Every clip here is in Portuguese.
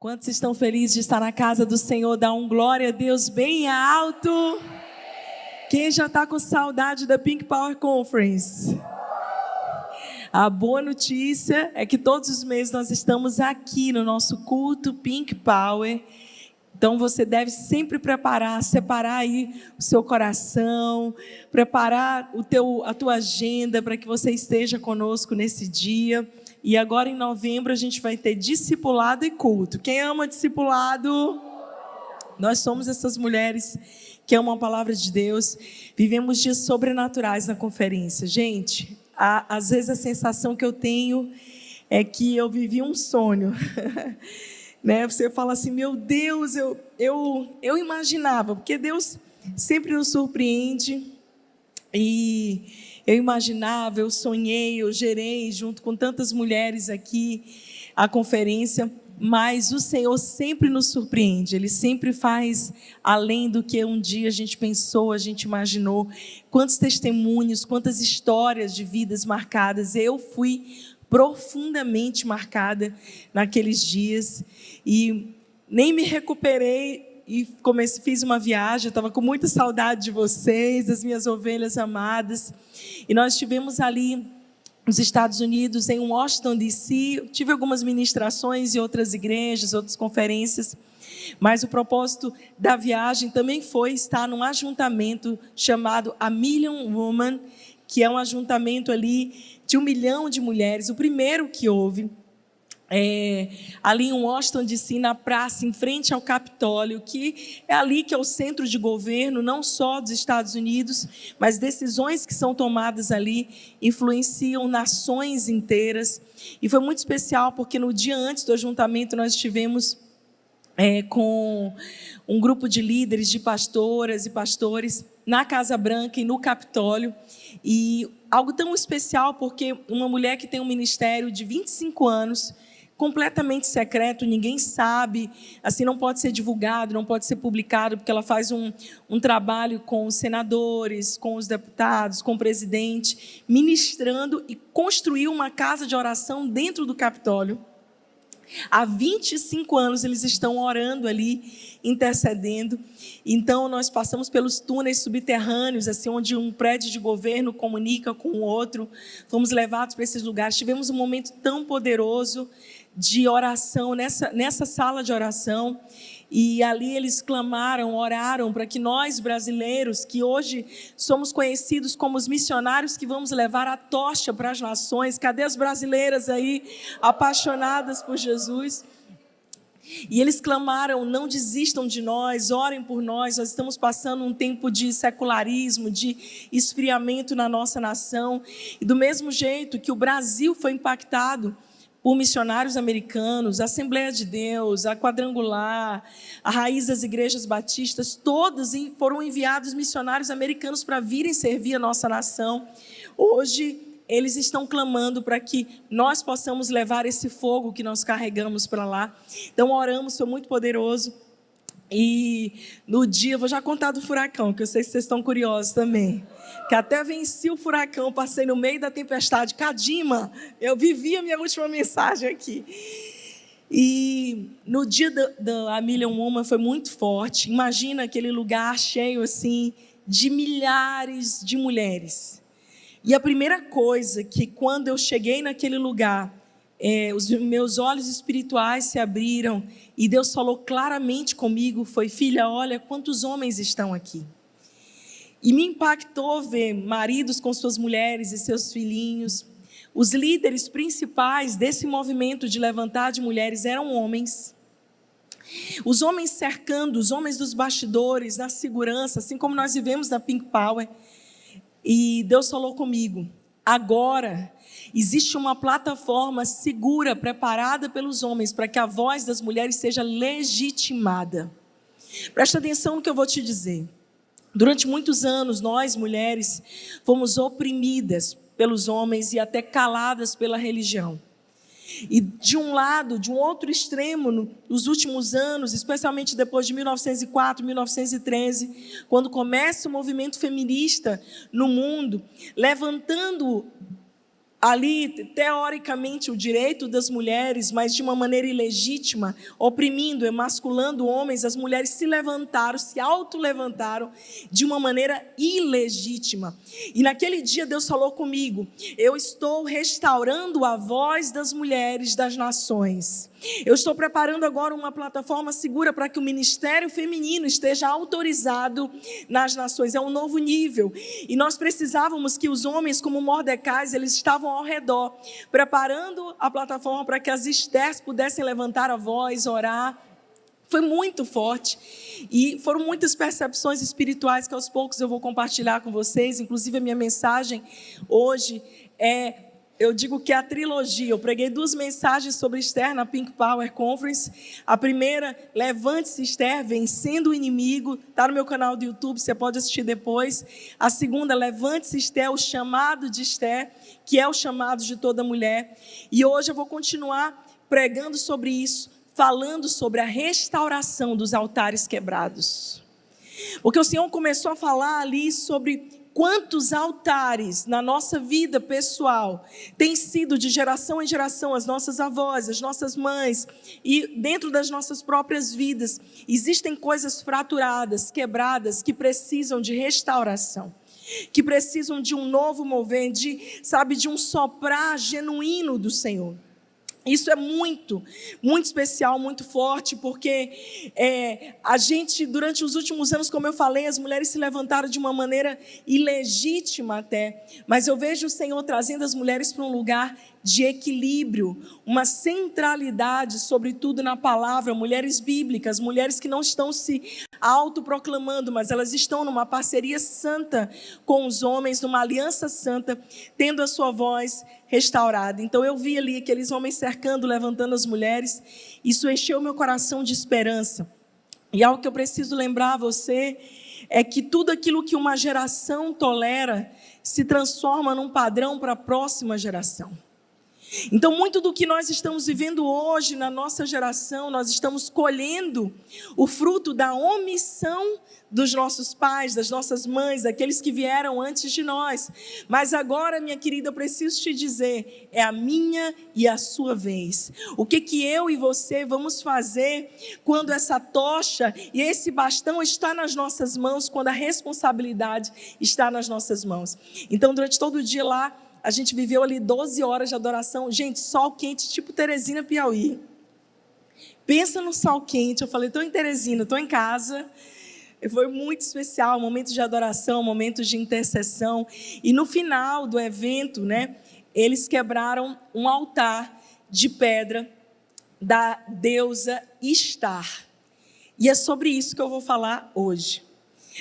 Quantos estão felizes de estar na casa do Senhor? Dá um glória a Deus bem alto. Quem já está com saudade da Pink Power Conference? A boa notícia é que todos os meses nós estamos aqui no nosso culto Pink Power. Então você deve sempre separar aí o seu coração, preparar a tua agenda para que você esteja conosco nesse dia. E agora em novembro a gente vai ter discipulado e culto. Quem ama discipulado? Nós somos essas mulheres que amam a palavra de Deus. Vivemos dias sobrenaturais na conferência. Gente, às vezes a sensação que eu tenho é que eu vivi um sonho. Né? Você fala assim, meu Deus, eu imaginava, porque Deus sempre nos surpreende. E eu imaginava, eu sonhei, eu gerei junto com tantas mulheres aqui a conferência, mas o Senhor sempre nos surpreende, Ele sempre faz além do que um dia a gente pensou, a gente imaginou. Quantos testemunhos, quantas histórias de vidas marcadas. Eu fui profundamente marcada naqueles dias e nem me recuperei. E fiz uma viagem, eu estava com muita saudade de vocês, das minhas ovelhas amadas. E nós estivemos ali nos Estados Unidos, em Washington, D.C. Tive algumas ministrações em outras igrejas, outras conferências. Mas o propósito da viagem também foi estar num ajuntamento chamado A Million Woman, que é um ajuntamento ali de 1 milhão de mulheres, o primeiro que houve. Ali em Washington, D.C., na praça, em frente ao Capitólio, que é ali que é o centro de governo, não só dos Estados Unidos, mas decisões que são tomadas ali influenciam nações inteiras. E foi muito especial, porque no dia antes do ajuntamento nós estivemos com um grupo de líderes, de pastoras e pastores, na Casa Branca e no Capitólio. E algo tão especial, porque uma mulher que tem um ministério de 25 anos, completamente secreto, ninguém sabe, assim, não pode ser divulgado, não pode ser publicado, porque ela faz um trabalho com os senadores, com os deputados, com o presidente, ministrando e construiu uma casa de oração dentro do Capitólio. Há 25 anos eles estão orando ali, intercedendo. Então nós passamos pelos túneis subterrâneos, assim, onde um prédio de governo comunica com o outro. Fomos levados para esses lugares. Tivemos um momento tão poderoso de oração nessa sala de oração. E ali eles clamaram, oraram para que nós brasileiros, que hoje somos conhecidos como os missionários que vamos levar a tocha para as nações. Cadê as brasileiras aí apaixonadas por Jesus? E eles clamaram, não desistam de nós, orem por nós estamos passando um tempo de secularismo, de esfriamento na nossa nação. E do mesmo jeito que o Brasil foi impactado por missionários americanos, a Assembleia de Deus, a Quadrangular, a Raiz das Igrejas Batistas, todos foram enviados missionários americanos para virem servir a nossa nação. Hoje, eles estão clamando para que nós possamos levar esse fogo que nós carregamos para lá. Então, oramos, foi muito poderoso. E no dia, vou já contar do furacão, que eu sei que vocês estão curiosos também. Que até venci o furacão, passei no meio da tempestade. Cadima, eu vivi a minha última mensagem aqui. E no dia da Million Woman foi muito forte. Imagina aquele lugar cheio assim de milhares de mulheres. E a primeira coisa que quando eu cheguei naquele lugar, os meus olhos espirituais se abriram e Deus falou claramente comigo, foi: filha, olha quantos homens estão aqui. E me impactou ver maridos com suas mulheres e seus filhinhos. Os líderes principais desse movimento de levantar de mulheres eram homens. Os homens cercando, os homens dos bastidores, na segurança, assim como nós vivemos na Pink Power. E Deus falou comigo: agora existe uma plataforma segura, preparada pelos homens, para que a voz das mulheres seja legitimada. Presta atenção no que eu vou te dizer. Durante muitos anos, nós, mulheres, fomos oprimidas pelos homens e até caladas pela religião. E de um lado, de um outro extremo, nos últimos anos, especialmente depois de 1904, 1913, quando começa o movimento feminista no mundo, levantando ali, teoricamente, o direito das mulheres, mas de uma maneira ilegítima, oprimindo, emasculando homens, as mulheres se levantaram, se autolevantaram de uma maneira ilegítima. E naquele dia Deus falou comigo: eu estou restaurando a voz das mulheres das nações. Eu estou preparando agora uma plataforma segura para que o ministério feminino esteja autorizado nas nações. É um novo nível. E nós precisávamos que os homens, como Mordecai, eles estavam ao redor, preparando a plataforma para que as Estérs pudessem levantar a voz, orar. Foi muito forte. E foram muitas percepções espirituais que aos poucos eu vou compartilhar com vocês. Inclusive a minha mensagem hoje eu digo que é a trilogia. Eu preguei 2 mensagens sobre Esther na Pink Power Conference. A primeira, levante-se Esther, vencendo o inimigo. Está no meu canal do YouTube, você pode assistir depois. A segunda, levante-se Esther, o chamado de Esther, que é o chamado de toda mulher. E hoje eu vou continuar pregando sobre isso, falando sobre a restauração dos altares quebrados. Porque o Senhor começou a falar ali sobre quantos altares na nossa vida pessoal têm sido de geração em geração, as nossas avós, as nossas mães, e dentro das nossas próprias vidas, existem coisas fraturadas, quebradas, que precisam de restauração, que precisam de um novo mover, de um soprar genuíno do Senhor. Isso é muito, muito especial, muito forte, porque a gente, durante os últimos anos, como eu falei, as mulheres se levantaram de uma maneira ilegítima até, mas eu vejo o Senhor trazendo as mulheres para um lugar de equilíbrio, uma centralidade, sobretudo na palavra, mulheres bíblicas, mulheres que não estão se autoproclamando, mas elas estão numa parceria santa com os homens, numa aliança santa, tendo a sua voz restaurada. Então eu vi ali aqueles homens cercando, levantando as mulheres. Isso encheu meu coração de esperança. E algo que eu preciso lembrar a você é que tudo aquilo que uma geração tolera se transforma num padrão para a próxima geração. Então, muito do que nós estamos vivendo hoje na nossa geração, nós estamos colhendo o fruto da omissão dos nossos pais, das nossas mães, daqueles que vieram antes de nós. Mas agora, minha querida, eu preciso te dizer, é a minha e a sua vez. O que eu e você vamos fazer quando essa tocha e esse bastão está nas nossas mãos, quando a responsabilidade está nas nossas mãos? Então, durante todo o dia lá, a gente viveu ali 12 horas de adoração. Gente, sol quente, tipo Teresina, Piauí. Pensa no sol quente. Eu falei, estou em Teresina, estou em casa. Foi muito especial, um momento de adoração, um momento de intercessão. E no final do evento, eles quebraram um altar de pedra da deusa Istar. E é sobre isso que eu vou falar hoje.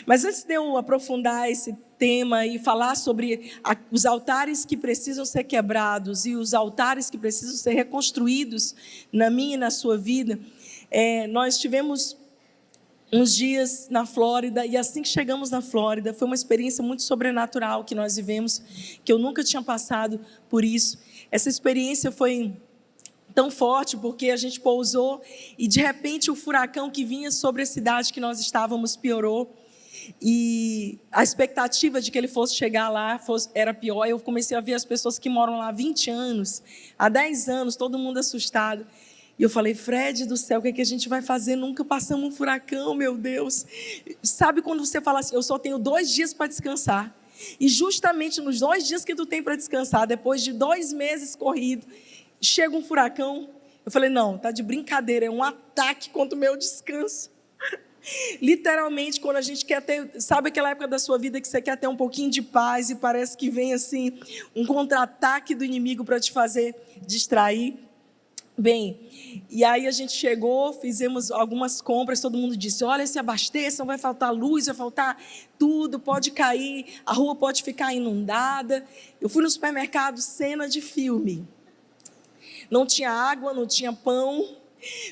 Mas antes de eu aprofundar esse tema e falar sobre os altares que precisam ser quebrados e os altares que precisam ser reconstruídos na minha e na sua vida, nós tivemos uns dias na Flórida, e assim que chegamos na Flórida, foi uma experiência muito sobrenatural que nós vivemos, que eu nunca tinha passado por isso. Essa experiência foi tão forte porque a gente pousou e de repente o furacão que vinha sobre a cidade que nós estávamos piorou. E a expectativa de que ele fosse chegar lá era pior. Eu comecei a ver as pessoas que moram lá há 20 anos, há 10 anos, todo mundo assustado. E eu falei, Fred do céu, o que a gente vai fazer? Nunca passamos um furacão, meu Deus. Sabe quando você fala assim, eu só tenho 2 dias para descansar. E justamente nos 2 dias que tu tem para descansar, depois de 2 meses corrido, chega um furacão. Eu falei, não, tá de brincadeira, é um ataque contra o meu descanso. Literalmente, quando a gente quer ter, sabe aquela época da sua vida que você quer ter um pouquinho de paz e parece que vem assim um contra-ataque do inimigo para te fazer distrair? Bem, e aí a gente chegou, fizemos algumas compras, todo mundo disse, olha, se abasteça, não vai faltar luz, vai faltar tudo, pode cair, a rua pode ficar inundada. Eu fui no supermercado, cena de filme. Não tinha água, não tinha pão.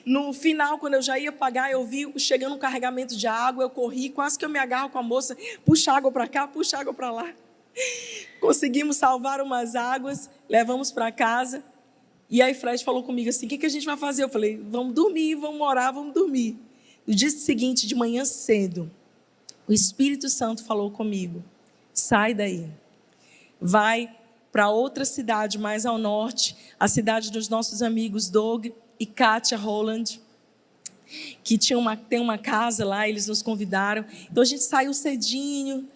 No final, quando eu já ia pagar, eu vi chegando um carregamento de água, eu corri, quase que eu me agarro com a moça, puxa água para cá, puxa água para lá. Conseguimos salvar umas águas, levamos para casa, e aí Fred falou comigo assim, o que a gente vai fazer? Eu falei, vamos dormir, vamos orar, vamos dormir. No dia seguinte, de manhã cedo, o Espírito Santo falou comigo, sai daí, vai para outra cidade mais ao norte, a cidade dos nossos amigos Doug e Katia Holland, que tem uma casa lá, eles nos convidaram. Então a gente saiu cedinho,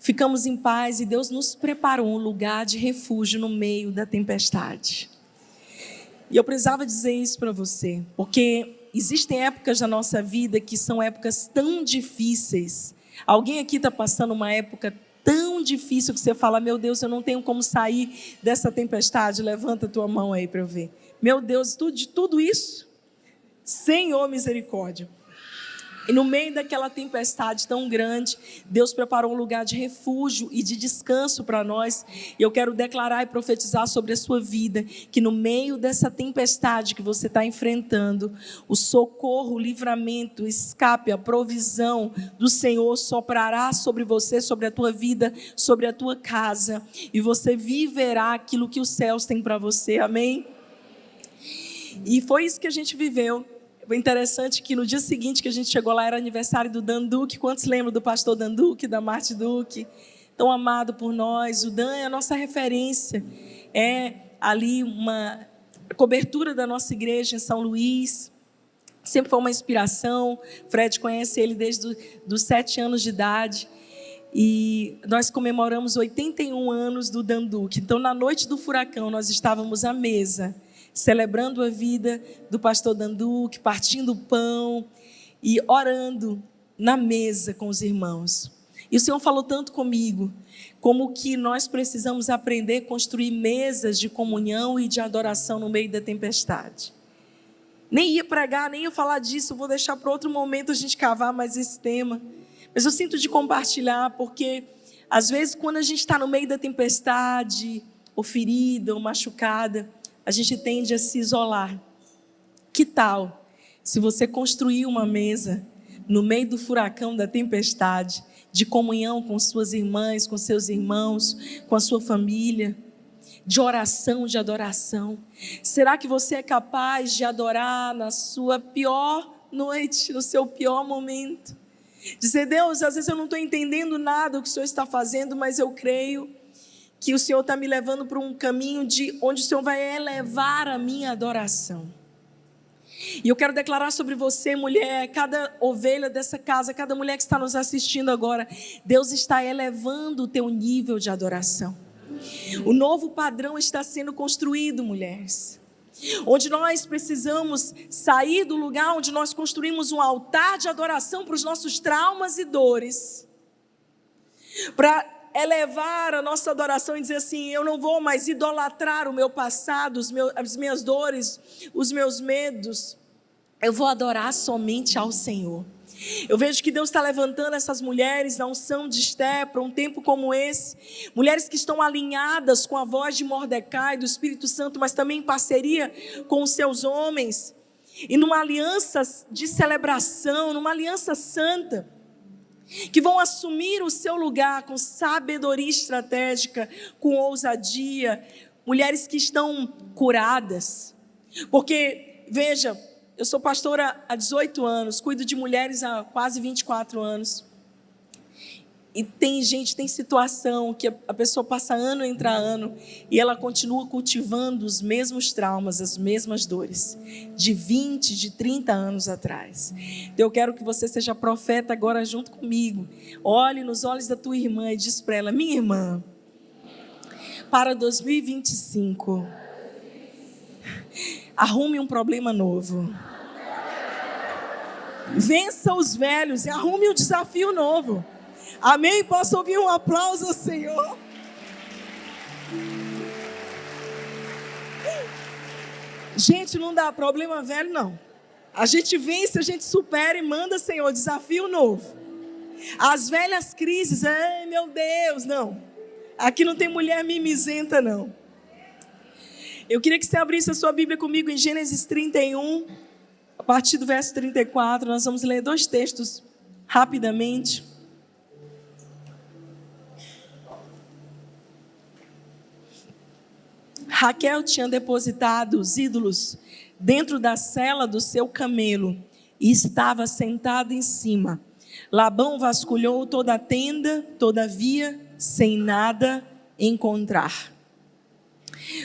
ficamos em paz e Deus nos preparou um lugar de refúgio no meio da tempestade. E eu precisava dizer isso para você, porque existem épocas na nossa vida que são épocas tão difíceis. Alguém aqui está passando uma época tão difícil que você fala: meu Deus, eu não tenho como sair dessa tempestade. Levanta a tua mão aí para eu ver. Meu Deus, de tudo isso? Senhor, misericórdia. E no meio daquela tempestade tão grande, Deus preparou um lugar de refúgio e de descanso para nós. E eu quero declarar e profetizar sobre a sua vida, que no meio dessa tempestade que você está enfrentando, o socorro, o livramento, o escape, a provisão do Senhor soprará sobre você, sobre a tua vida, sobre a tua casa. E você viverá aquilo que os céus têm para você, amém? E foi isso que a gente viveu. Foi interessante que no dia seguinte que a gente chegou lá, era aniversário do Dan Duque. Quantos lembram do pastor Dan Duque, da Marti Duque? Tão amado por nós. O Dan é a nossa referência. É ali uma cobertura da nossa igreja em São Luís. Sempre foi uma inspiração. Fred conhece ele desde os 7 anos de idade. E nós comemoramos 81 anos do Dan Duque. Então, na noite do furacão, nós estávamos à mesa, celebrando a vida do pastor Dan Duque, partindo o pão e orando na mesa com os irmãos. E o Senhor falou tanto comigo, como que nós precisamos aprender a construir mesas de comunhão e de adoração no meio da tempestade. Nem ia pregar, nem ia falar disso, vou deixar para outro momento a gente cavar mais esse tema. Mas eu sinto de compartilhar, porque às vezes quando a gente está no meio da tempestade, ou ferida, ou machucada, a gente tende a se isolar. Que tal se você construir uma mesa no meio do furacão da tempestade, de comunhão com suas irmãs, com seus irmãos, com a sua família, de oração, de adoração? Será que você é capaz de adorar na sua pior noite, no seu pior momento? Dizer: Deus, às vezes eu não estou entendendo nada do que o Senhor está fazendo, mas eu creio que o Senhor está me levando para um caminho onde o Senhor vai elevar a minha adoração. E eu quero declarar sobre você, mulher, cada ovelha dessa casa, cada mulher que está nos assistindo agora, Deus está elevando o teu nível de adoração. O novo padrão está sendo construído, mulheres, onde nós precisamos sair do lugar onde nós construímos um altar de adoração para os nossos traumas e dores, para elevar a nossa adoração e dizer assim: eu não vou mais idolatrar o meu passado, as minhas dores, os meus medos. Eu vou adorar somente ao Senhor. Eu vejo que Deus está levantando essas mulheres na unção de Esther para um tempo como esse. Mulheres que estão alinhadas com a voz de Mordecai, do Espírito Santo, mas também em parceria com os seus homens. E numa aliança de celebração, numa aliança santa, que vão assumir o seu lugar com sabedoria estratégica, com ousadia. Mulheres que estão curadas. Porque, veja, eu sou pastora há 18 anos, cuido de mulheres há quase 24 anos. E tem situação que a pessoa passa ano entra ano e ela continua cultivando os mesmos traumas, as mesmas dores, de 20, de 30 anos atrás. Então eu quero que você seja profeta agora junto comigo. Olhe nos olhos da tua irmã e diz para ela: minha irmã, para 2025, arrume um problema novo. Vença os velhos e arrume um desafio novo. Amém? Posso ouvir um aplauso ao Senhor? Gente, não dá problema velho, não. A gente vence, a gente supera e manda, Senhor, desafio novo. As velhas crises, ai meu Deus, não. Aqui não tem mulher mimizenta, não. Eu queria que você abrisse a sua Bíblia comigo em Gênesis 31, a partir do verso 34. Nós vamos ler 2 textos rapidamente. Raquel tinha depositado os ídolos dentro da sela do seu camelo e estava sentada em cima. Labão vasculhou toda a tenda, todavia, sem nada encontrar.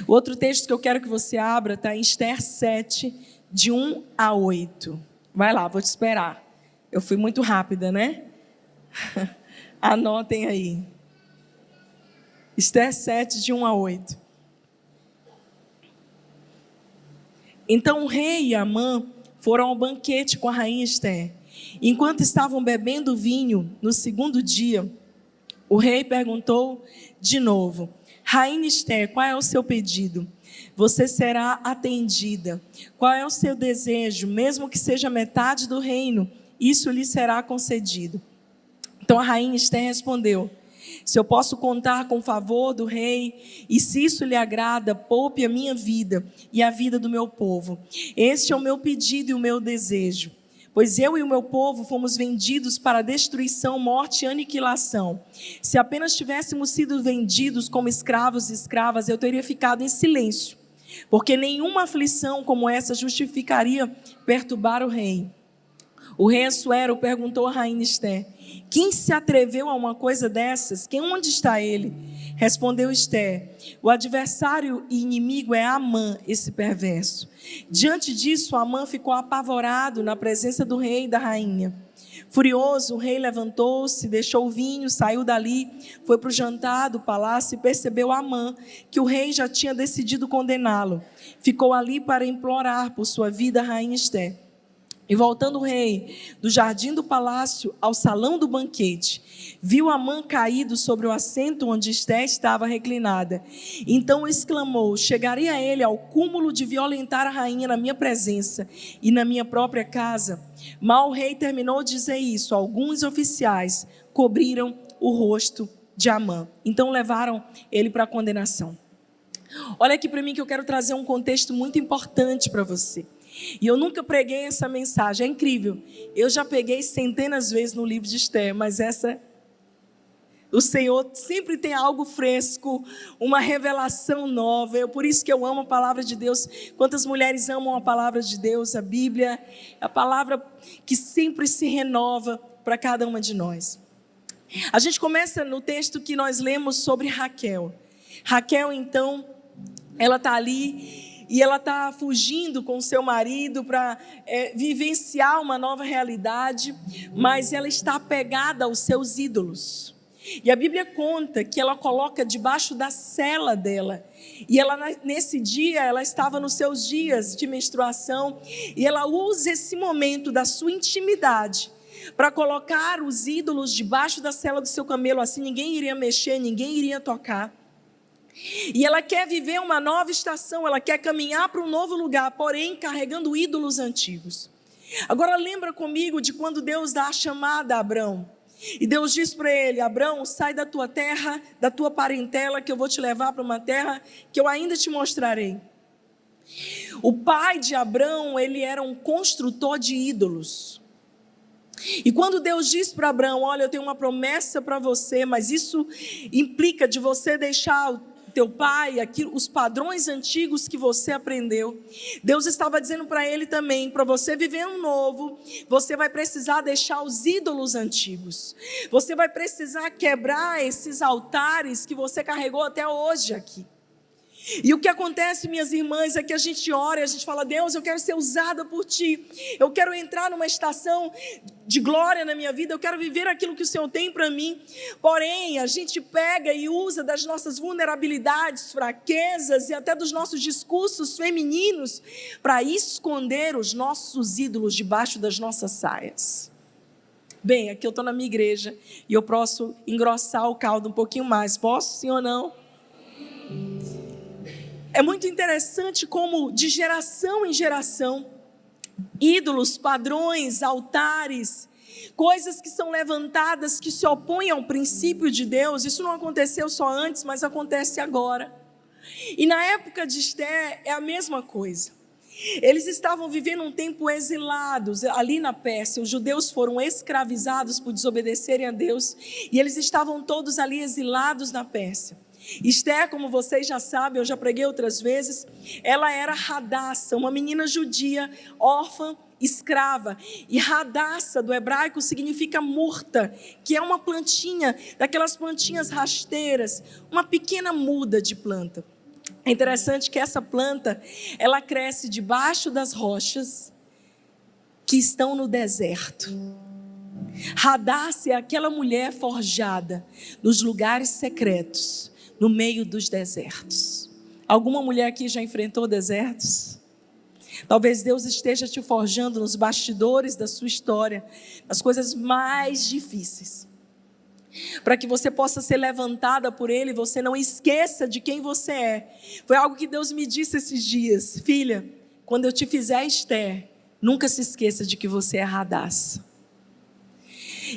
O outro texto que eu quero que você abra está em Esther 7, de 1 a 8. Vai lá, vou te esperar. Eu fui muito rápida, né? Anotem aí. Esther 7, de 1 a 8. Então o rei e Amã foram ao banquete com a rainha Esther. Enquanto estavam bebendo vinho no segundo dia, o rei perguntou de novo: Rainha Esther, qual é o seu pedido? Você será atendida. Qual é o seu desejo? Mesmo que seja metade do reino, isso lhe será concedido. Então a rainha Esther respondeu: se eu posso contar com o favor do rei, e se isso lhe agrada, poupe a minha vida e a vida do meu povo. Este é o meu pedido e o meu desejo. Pois eu e o meu povo fomos vendidos para destruição, morte e aniquilação. Se apenas tivéssemos sido vendidos como escravos e escravas, eu teria ficado em silêncio, porque nenhuma aflição como essa justificaria perturbar o rei. O rei Assuero perguntou à rainha Esther: quem se atreveu a uma coisa dessas? Onde está ele? Respondeu Esther: o adversário e inimigo é Amã, esse perverso. Diante disso, Amã ficou apavorado na presença do rei e da rainha. Furioso, o rei levantou-se, deixou o vinho, saiu dali, foi para o jantar do palácio e percebeu Amã que o rei já tinha decidido condená-lo. Ficou ali para implorar por sua vida a rainha Esther. E voltando o rei do jardim do palácio ao salão do banquete, viu Amã caído sobre o assento onde Esther estava reclinada. Então exclamou: chegaria ele ao cúmulo de violentar a rainha na minha presença e na minha própria casa? Mal o rei terminou de dizer isso, alguns oficiais cobriram o rosto de Amã. Então levaram ele para a condenação. Olha aqui para mim que eu quero trazer um contexto muito importante para você. E eu nunca preguei essa mensagem, é incrível. Eu já peguei centenas de vezes no livro de Esther, mas o Senhor sempre tem algo fresco, uma revelação nova. Por isso que eu amo a palavra de Deus. Quantas mulheres amam a palavra de Deus, a Bíblia, a palavra que sempre se renova para cada uma de nós. A gente começa no texto que nós lemos sobre Raquel. Raquel, então, ela está ali e ela está fugindo com seu marido para vivenciar uma nova realidade, mas ela está apegada aos seus ídolos. E a Bíblia conta que ela coloca debaixo da cela dela. E ela, nesse dia, ela estava nos seus dias de menstruação, e ela usa esse momento da sua intimidade para colocar os ídolos debaixo da cela do seu camelo, assim ninguém iria mexer, ninguém iria tocar. E ela quer viver uma nova estação, ela quer caminhar para um novo lugar, porém carregando ídolos antigos. Agora lembra comigo de quando Deus dá a chamada a Abrão. E Deus diz para ele: Abrão, sai da tua terra, da tua parentela, que eu vou te levar para uma terra que eu ainda te mostrarei. O pai de Abrão, ele era um construtor de ídolos. E quando Deus diz para Abrão: olha, eu tenho uma promessa para você, mas isso implica de você deixar o teu pai, os padrões antigos que você aprendeu. Deus estava dizendo para ele também: para você viver um novo, você vai precisar deixar os ídolos antigos. Você vai precisar quebrar esses altares que você carregou até hoje aqui. E o que acontece, minhas irmãs, é que a gente ora e a gente fala: Deus, eu quero ser usada por Ti, eu quero entrar numa estação de glória na minha vida, eu quero viver aquilo que o Senhor tem para mim. Porém, a gente pega e usa das nossas vulnerabilidades, fraquezas e até dos nossos discursos femininos para esconder os nossos ídolos debaixo das nossas saias. Bem, aqui eu estou na minha igreja e eu posso engrossar o caldo um pouquinho mais, posso, sim ou não? É muito interessante como de geração em geração, ídolos, padrões, altares, coisas que são levantadas que se opõem ao princípio de Deus. Isso não aconteceu só antes, mas acontece agora. E na época de Esther é a mesma coisa. Eles estavam vivendo um tempo exilados ali na Pérsia. Os judeus foram escravizados por desobedecerem a Deus e eles estavam todos ali exilados na Pérsia. Esther, como vocês já sabem, eu já preguei outras vezes, ela era Radassa, uma menina judia, órfã, escrava. E Radassa do hebraico significa murta, que é uma plantinha, daquelas plantinhas rasteiras, uma pequena muda de planta. É interessante que essa planta, ela cresce debaixo das rochas que estão no deserto. Hadassa é aquela mulher forjada nos lugares secretos, no meio dos desertos. Alguma mulher aqui já enfrentou desertos? Talvez Deus esteja te forjando nos bastidores da sua história, nas coisas mais difíceis, para que você possa ser levantada por Ele, você não esqueça de quem você é. Foi algo que Deus me disse esses dias: filha, quando eu te fizer Esther, nunca se esqueça de que você é Hadassa.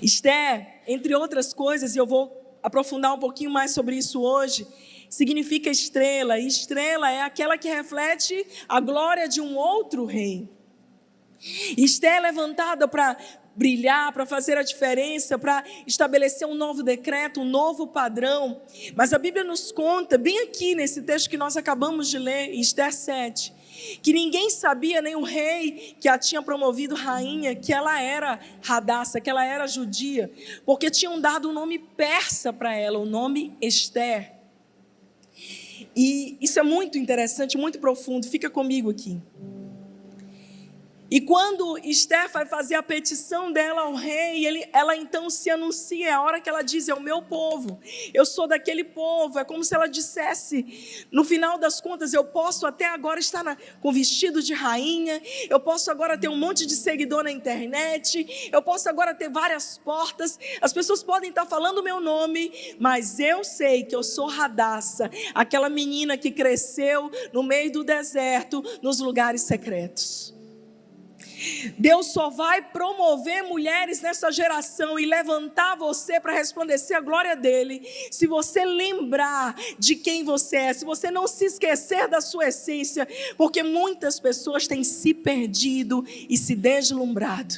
Esther, entre outras coisas, e eu vou aprofundar um pouquinho mais sobre isso hoje, significa estrela, e estrela é aquela que reflete a glória de um outro rei. Esther é levantada para brilhar, para fazer a diferença, para estabelecer um novo decreto, um novo padrão. Mas a Bíblia nos conta, bem aqui nesse texto que nós acabamos de ler, em Esther 7, que ninguém sabia, nem o rei que a tinha promovido rainha, que ela era Hadassa, que ela era judia, porque tinham dado um nome persa para ela, o nome Esther. E isso é muito interessante, muito profundo, fica comigo aqui. E quando Esther vai fazer a petição dela ao rei, ela então se anuncia, a hora que ela diz: é o meu povo, eu sou daquele povo. É como se ela dissesse, no final das contas, eu posso até agora estar com vestido de rainha, eu posso agora ter um monte de seguidor na internet, eu posso agora ter várias portas, as pessoas podem estar falando o meu nome, mas eu sei que eu sou Hadassa, aquela menina que cresceu no meio do deserto, nos lugares secretos. Deus só vai promover mulheres nessa geração e levantar você para resplandecer a glória dele, se você lembrar de quem você é, se você não se esquecer da sua essência, porque muitas pessoas têm se perdido e se deslumbrado.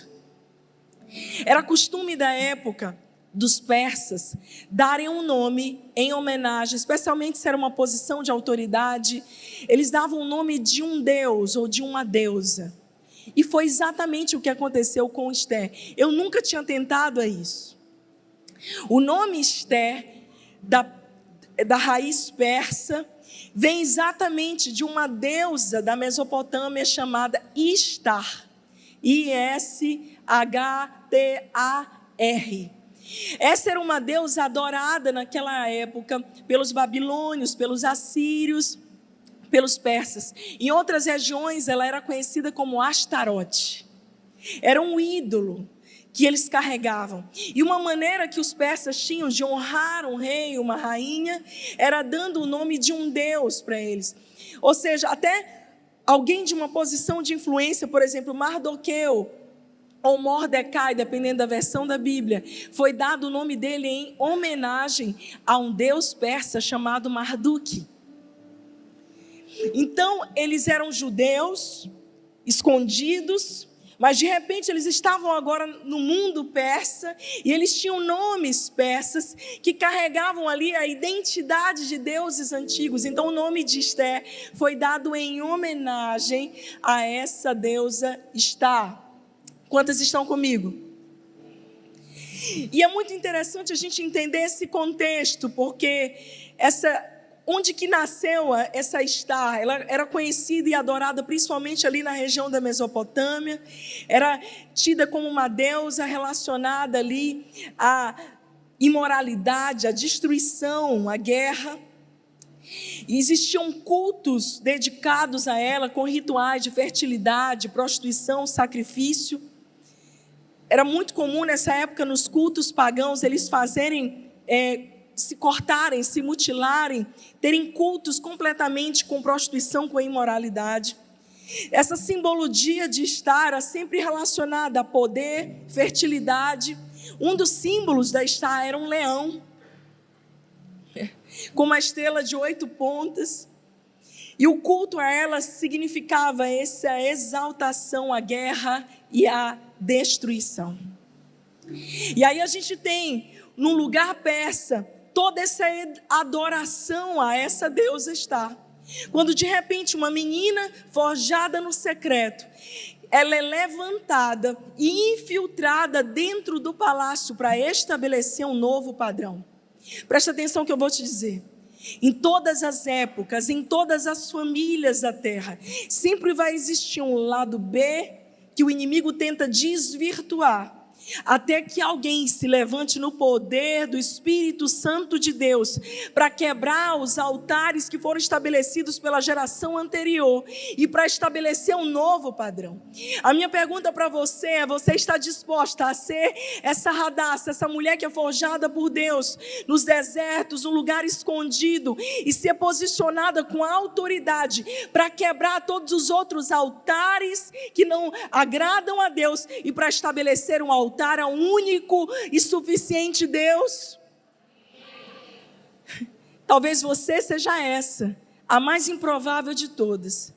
Era costume da época dos persas darem um nome em homenagem, especialmente se era uma posição de autoridade, eles davam o nome de um deus ou de uma deusa. E foi exatamente o que aconteceu com Esther. Eu nunca tinha tentado a isso. O nome Esther, da raiz persa, vem exatamente de uma deusa da Mesopotâmia chamada Ishtar. I-S-H-T-A-R. Essa era uma deusa adorada naquela época pelos babilônios, pelos assírios, pelos persas. Em outras regiões ela era conhecida como Astarote. Era um ídolo que eles carregavam. E uma maneira que os persas tinham de honrar um rei, uma rainha, era dando o nome de um deus para eles. Ou seja, até alguém de uma posição de influência, por exemplo, Mardoqueu ou Mordecai, dependendo da versão da Bíblia, foi dado o nome dele em homenagem a um deus persa chamado Marduk. Então, eles eram judeus, escondidos, mas de repente eles estavam agora no mundo persa, e eles tinham nomes persas que carregavam ali a identidade de deuses antigos. Então o nome de Esther foi dado em homenagem a essa deusa Ishtar. Quantas estão comigo? E é muito interessante a gente entender esse contexto, porque onde que nasceu essa Ishtar? Ela era conhecida e adorada principalmente ali na região da Mesopotâmia, era tida como uma deusa relacionada ali à imoralidade, à destruição, à guerra. E existiam cultos dedicados a ela, com rituais de fertilidade, prostituição, sacrifício. Era muito comum nessa época, nos cultos pagãos, eles fazerem se cortarem, se mutilarem, terem cultos completamente com prostituição, com imoralidade. Essa simbologia de Ishtar era sempre relacionada a poder, fertilidade. Um dos símbolos da Ishtar era um leão, com uma estrela de 8 pontas. E o culto a ela significava essa exaltação à guerra e à destruição. E aí a gente tem, num lugar persa, toda essa adoração a essa deusa Ishtar. Quando de repente uma menina forjada no secreto, ela é levantada e infiltrada dentro do palácio para estabelecer um novo padrão. Presta atenção que eu vou te dizer. Em todas as épocas, em todas as famílias da terra, sempre vai existir um lado B que o inimigo tenta desvirtuar, até que alguém se levante no poder do Espírito Santo de Deus para quebrar os altares que foram estabelecidos pela geração anterior e para estabelecer um novo padrão. A minha pergunta para você é: você está disposta a ser essa Radassa, essa mulher que é forjada por Deus nos desertos, um lugar escondido, e ser posicionada com autoridade para quebrar todos os outros altares que não agradam a Deus e para estabelecer um altar ao único e suficiente Deus? Talvez você seja essa, a mais improvável de todas,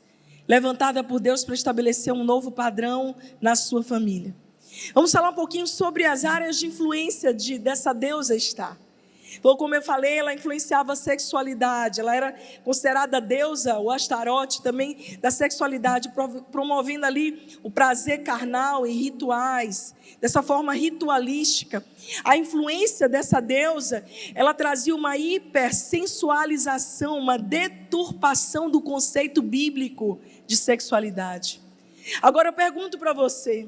levantada por Deus para estabelecer um novo padrão na sua família. Vamos falar um pouquinho sobre as áreas de influência dessa deusa Estar. Então, como eu falei, ela influenciava a sexualidade, ela era considerada a deusa, o Astarote também, da sexualidade, promovendo ali o prazer carnal em rituais, dessa forma ritualística. A influência dessa deusa, ela trazia uma hipersensualização, uma deturpação do conceito bíblico de sexualidade. Agora eu pergunto para você,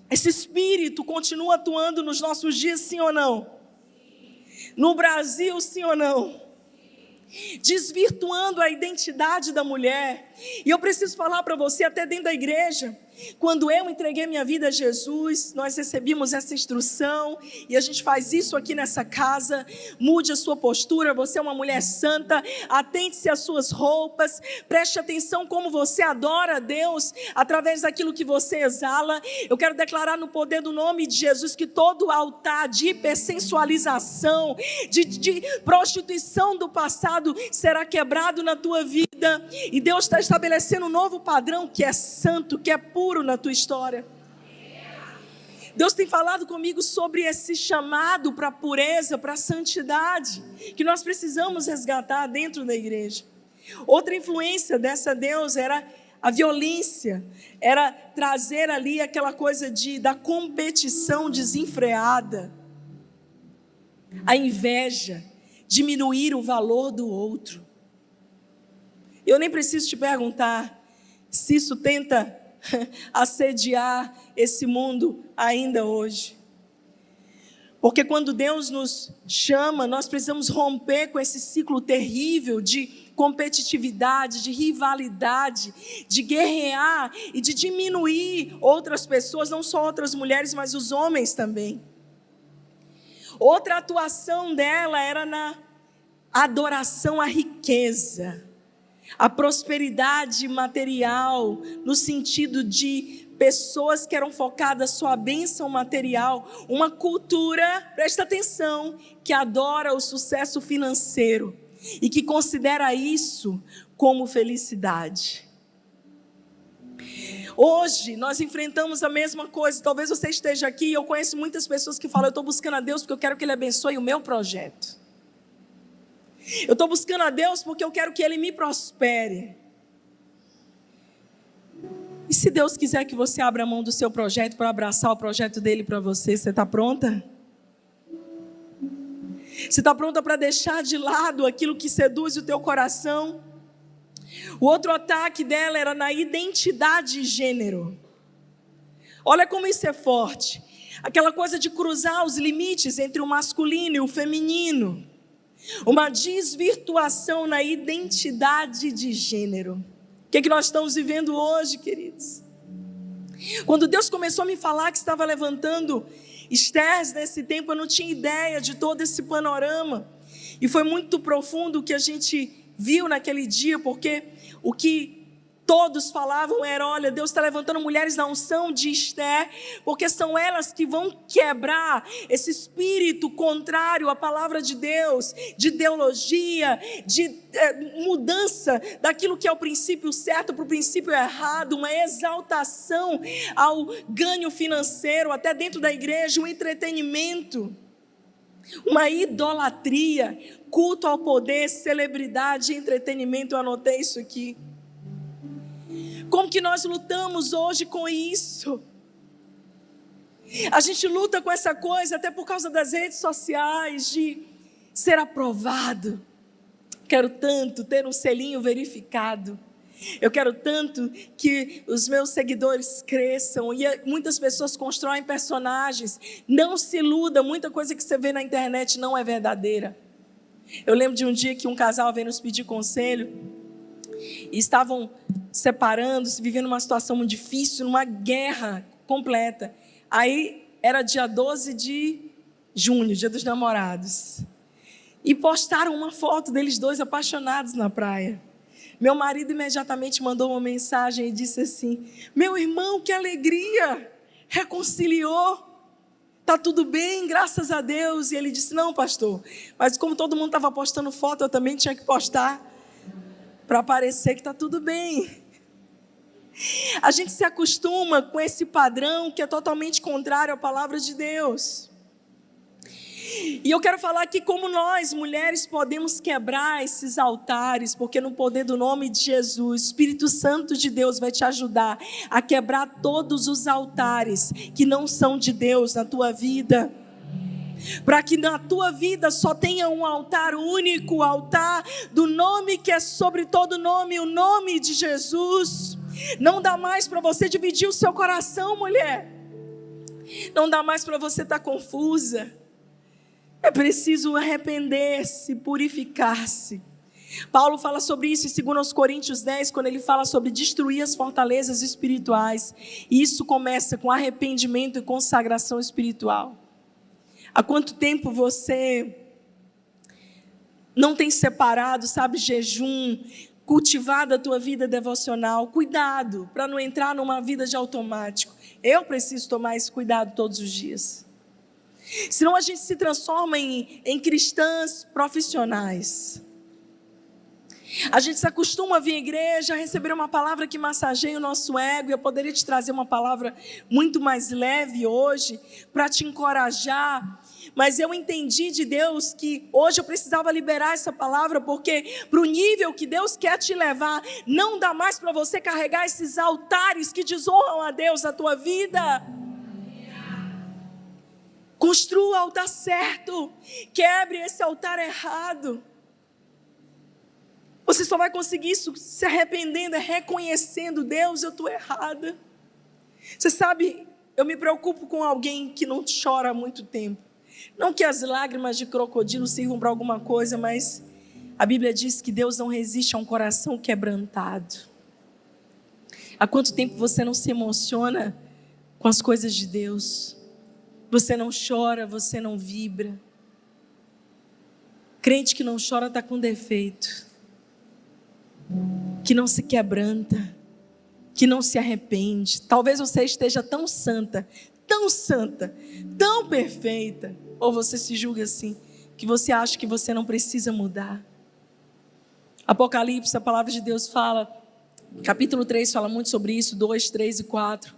esse espírito continua atuando nos nossos dias, sim ou não? No Brasil, sim ou não? Desvirtuando a identidade da mulher. E eu preciso falar para você, até dentro da igreja, quando eu entreguei minha vida a Jesus, nós recebemos essa instrução, e a gente faz isso aqui nessa casa: mude a sua postura, você é uma mulher santa, atente-se às suas roupas, preste atenção como você adora a Deus, através daquilo que você exala. Eu quero declarar no poder do nome de Jesus, que todo altar de hipersensualização, de prostituição do passado, será quebrado na tua vida, e Deus está estabelecendo um novo padrão que é santo, que é puro na tua história. Deus tem falado comigo sobre esse chamado para a pureza, para a santidade, que nós precisamos resgatar dentro da igreja. Outra influência dessa deusa era a violência, era trazer ali aquela coisa da competição desenfreada, a inveja, diminuir o valor do outro. Eu nem preciso te perguntar se isso tenta assediar esse mundo ainda hoje. Porque quando Deus nos chama, nós precisamos romper com esse ciclo terrível de competitividade, de rivalidade, de guerrear e de diminuir outras pessoas, não só outras mulheres, mas os homens também. Outra atuação dela era na adoração à riqueza, a prosperidade material, no sentido de pessoas que eram focadas só à bênção material, uma cultura, presta atenção, que adora o sucesso financeiro e que considera isso como felicidade. Hoje nós enfrentamos a mesma coisa. Talvez você esteja aqui e eu conheço muitas pessoas que falam: eu estou buscando a Deus porque eu quero que Ele abençoe o meu projeto. Eu estou buscando a Deus porque eu quero que Ele me prospere. E se Deus quiser que você abra a mão do seu projeto para abraçar o projeto dEle para você, você está pronta? Você está pronta para deixar de lado aquilo que seduz o teu coração? O outro ataque dela era na identidade de gênero. Olha como isso é forte. Aquela coisa de cruzar os limites entre o masculino e o feminino. Uma desvirtuação na identidade de gênero. O que nós estamos vivendo hoje, queridos? Quando Deus começou a me falar que estava levantando Estéres nesse tempo, eu não tinha ideia de todo esse panorama. E foi muito profundo o que a gente viu naquele dia, porque o que todos falavam era: olha, Deus está levantando mulheres na unção de Esther, porque são elas que vão quebrar esse espírito contrário à palavra de Deus, de ideologia, de mudança daquilo que é o princípio certo para o princípio errado, uma exaltação ao ganho financeiro, até dentro da igreja, um entretenimento, uma idolatria, culto ao poder, celebridade, entretenimento. Eu anotei isso aqui. Como que nós lutamos hoje com isso? A gente luta com essa coisa até por causa das redes sociais, de ser aprovado. Quero tanto ter um selinho verificado. Eu quero tanto que os meus seguidores cresçam. E muitas pessoas constroem personagens. Não se iluda, muita coisa que você vê na internet não é verdadeira. Eu lembro de um dia que um casal veio nos pedir conselho. E estavam separando-se, vivendo uma situação muito difícil, numa guerra completa. Aí era dia 12 de junho, dia dos namorados. E postaram uma foto deles dois apaixonados na praia. Meu marido imediatamente mandou uma mensagem e disse assim: meu irmão, que alegria, reconciliou, está tudo bem, graças a Deus. E ele disse: não, pastor, mas como todo mundo estava postando foto, eu também tinha que postar, para parecer que está tudo bem. A gente se acostuma com esse padrão que é totalmente contrário à palavra de Deus. E eu quero falar aqui como nós, mulheres, podemos quebrar esses altares, porque no poder do nome de Jesus, o Espírito Santo de Deus vai te ajudar a quebrar todos os altares que não são de Deus na tua vida. Para que na tua vida só tenha um altar único, o altar do nome que é sobre todo nome, o nome de Jesus. Não dá mais para você dividir o seu coração, mulher. Não dá mais para você estar confusa. É preciso arrepender-se, purificar-se. Paulo fala sobre isso em 2 Coríntios 10, quando ele fala sobre destruir as fortalezas espirituais. E isso começa com arrependimento e consagração espiritual. Há quanto tempo você não tem separado, sabe, jejum, cultivado a tua vida devocional? Cuidado, para não entrar numa vida de automático. Eu preciso tomar esse cuidado todos os dias. Senão a gente se transforma em cristãs profissionais. A gente se acostuma a vir à igreja, a receber uma palavra que massageia o nosso ego. E eu poderia te trazer uma palavra muito mais leve hoje, para te encorajar. Mas eu entendi de Deus que hoje eu precisava liberar essa palavra, porque para o nível que Deus quer te levar, não dá mais para você carregar esses altares que desonram a Deus na tua vida. Construa o altar certo, quebre esse altar errado. Você só vai conseguir isso se arrependendo, reconhecendo: Deus, eu estou errada. Você sabe, eu me preocupo com alguém que não chora há muito tempo. Não que as lágrimas de crocodilo sirvam para alguma coisa, mas a Bíblia diz que Deus não resiste a um coração quebrantado. Há quanto tempo você não se emociona com as coisas de Deus? Você não chora, você não vibra. Crente que não chora está com defeito. Que não se quebranta. Que não se arrepende. Talvez você esteja tão santa, tão perfeita. Ou você se julga assim, que você acha que você não precisa mudar. Apocalipse, a palavra de Deus fala, capítulo 3 fala muito sobre isso, 2, 3 e 4.